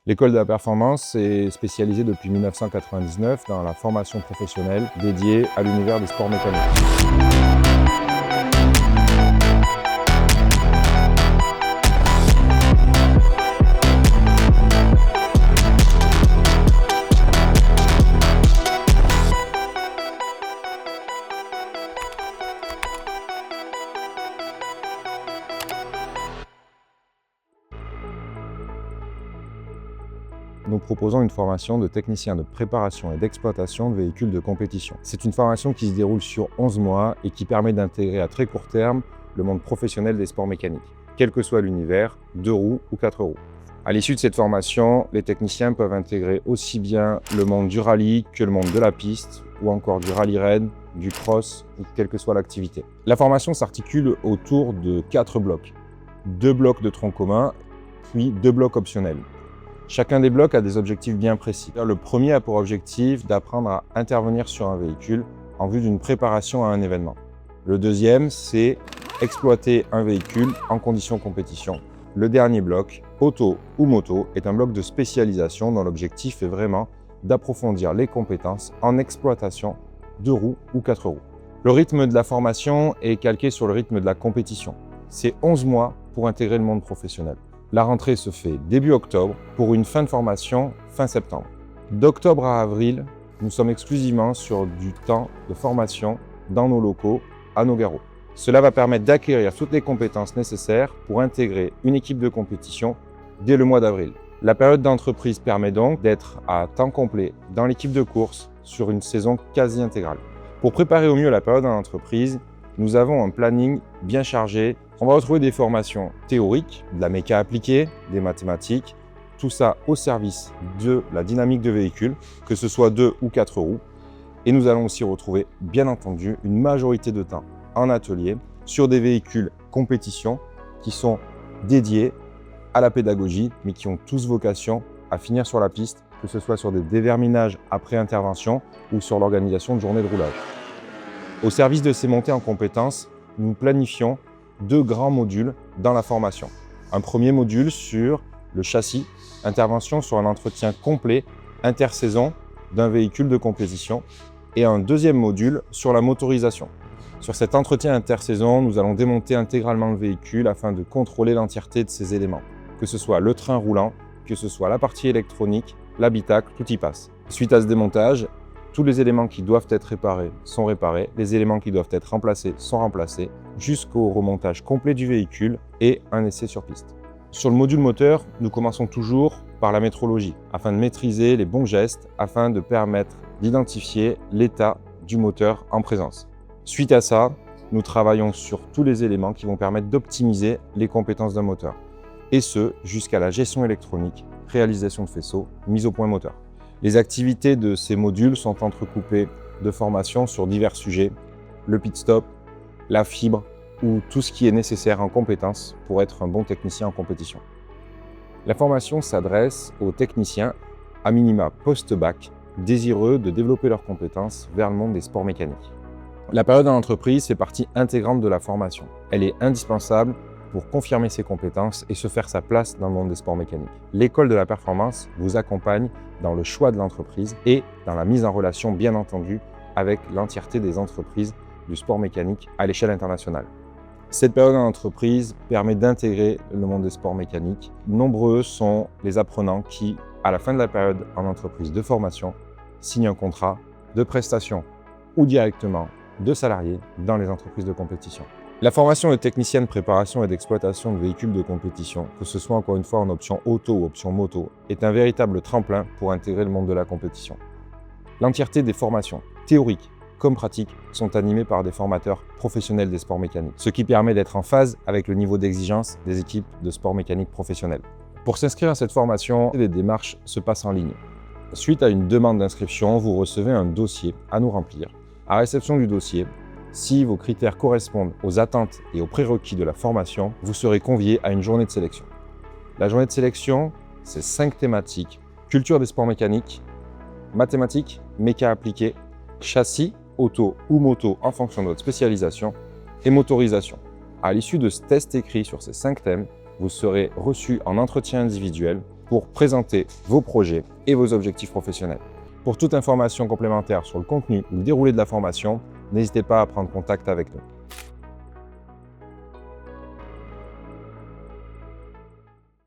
L'école de la performance est spécialisée depuis 1999 dans la formation professionnelle dédiée à l'univers des sports mécaniques. Nous proposons une formation de technicien de préparation et d'exploitation de véhicules de compétition. C'est une formation qui se déroule sur 11 mois et qui permet d'intégrer à très court terme le monde professionnel des sports mécaniques, quel que soit l'univers, 2 roues ou 4 roues. À l'issue de cette formation, les techniciens peuvent intégrer aussi bien le monde du rallye que le monde de la piste ou encore du rallye raid, du cross, quelle que soit l'activité. La formation s'articule autour de 4 blocs. 2 blocs de tronc commun, puis 2 blocs optionnels. Chacun des blocs a des objectifs bien précis. Le premier a pour objectif d'apprendre à intervenir sur un véhicule en vue d'une préparation à un événement. Le deuxième, c'est exploiter un véhicule en conditions compétition. Le dernier bloc, auto ou moto, est un bloc de spécialisation dont l'objectif est vraiment d'approfondir les compétences en exploitation de roues ou 4 roues. Le rythme de la formation est calqué sur le rythme de la compétition. C'est 11 mois pour intégrer le monde professionnel. La rentrée se fait début octobre pour une fin de formation fin septembre. D'octobre à avril, nous sommes exclusivement sur du temps de formation dans nos locaux à Nogaro. Cela va permettre d'acquérir toutes les compétences nécessaires pour intégrer une équipe de compétition dès le mois d'avril. La période d'entreprise permet donc d'être à temps complet dans l'équipe de course sur une saison quasi intégrale. Pour préparer au mieux la période en entreprise, nous avons un planning bien chargé. On va retrouver des formations théoriques, de la méca appliquée, des mathématiques, tout ça au service de la dynamique de véhicule, que ce soit 2 ou 4 roues. Et nous allons aussi retrouver, bien entendu, une majorité de temps en atelier sur des véhicules compétition qui sont dédiés à la pédagogie, mais qui ont tous vocation à finir sur la piste, que ce soit sur des déverminages après intervention ou sur l'organisation de journées de roulage. Au service de ces montées en compétences, nous planifions 2 grands modules dans la formation. Un premier module sur le châssis, intervention sur un entretien complet intersaison d'un véhicule de compétition, et un deuxième module sur la motorisation. Sur cet entretien intersaison, nous allons démonter intégralement le véhicule afin de contrôler l'entièreté de ses éléments, que ce soit le train roulant, que ce soit la partie électronique, l'habitacle, tout y passe. Suite à ce démontage, tous les éléments qui doivent être réparés sont réparés, les éléments qui doivent être remplacés sont remplacés, jusqu'au remontage complet du véhicule et un essai sur piste. Sur le module moteur, nous commençons toujours par la métrologie, afin de maîtriser les bons gestes, afin de permettre d'identifier l'état du moteur en présence. Suite à ça, nous travaillons sur tous les éléments qui vont permettre d'optimiser les compétences d'un moteur, et ce, jusqu'à la gestion électronique, réalisation de faisceaux, mise au point moteur. Les activités de ces modules sont entrecoupées de formations sur divers sujets, le pit stop, la fibre ou tout ce qui est nécessaire en compétences pour être un bon technicien en compétition. La formation s'adresse aux techniciens à minima post-bac désireux de développer leurs compétences vers le monde des sports mécaniques. La période en entreprise fait partie intégrante de la formation. Elle est indispensable pour confirmer ses compétences et se faire sa place dans le monde des sports mécaniques. L'école de la performance vous accompagne dans le choix de l'entreprise et dans la mise en relation, bien entendu, avec l'entièreté des entreprises du sport mécanique à l'échelle internationale. Cette période en entreprise permet d'intégrer le monde des sports mécaniques. Nombreux sont les apprenants qui, à la fin de la période en entreprise de formation, signent un contrat de prestation ou directement de salariés dans les entreprises de compétition. La formation de technicien de préparation et d'exploitation de véhicules de compétition, que ce soit encore une fois en option auto ou option moto, est un véritable tremplin pour intégrer le monde de la compétition. L'entièreté des formations, théoriques comme pratiques, sont animées par des formateurs professionnels des sports mécaniques, ce qui permet d'être en phase avec le niveau d'exigence des équipes de sport mécanique professionnels. Pour s'inscrire à cette formation, les démarches se passent en ligne. Suite à une demande d'inscription, vous recevez un dossier à nous remplir. À réception du dossier, si vos critères correspondent aux attentes et aux prérequis de la formation, vous serez convié à une journée de sélection. La journée de sélection, c'est 5 thématiques: culture des sports mécaniques, mathématiques, méca appliquée, châssis, auto ou moto en fonction de votre spécialisation, et motorisation. À l'issue de ce test écrit sur ces 5 thèmes, vous serez reçu en entretien individuel pour présenter vos projets et vos objectifs professionnels. Pour toute information complémentaire sur le contenu ou le déroulé de la formation, n'hésitez pas à prendre contact avec nous.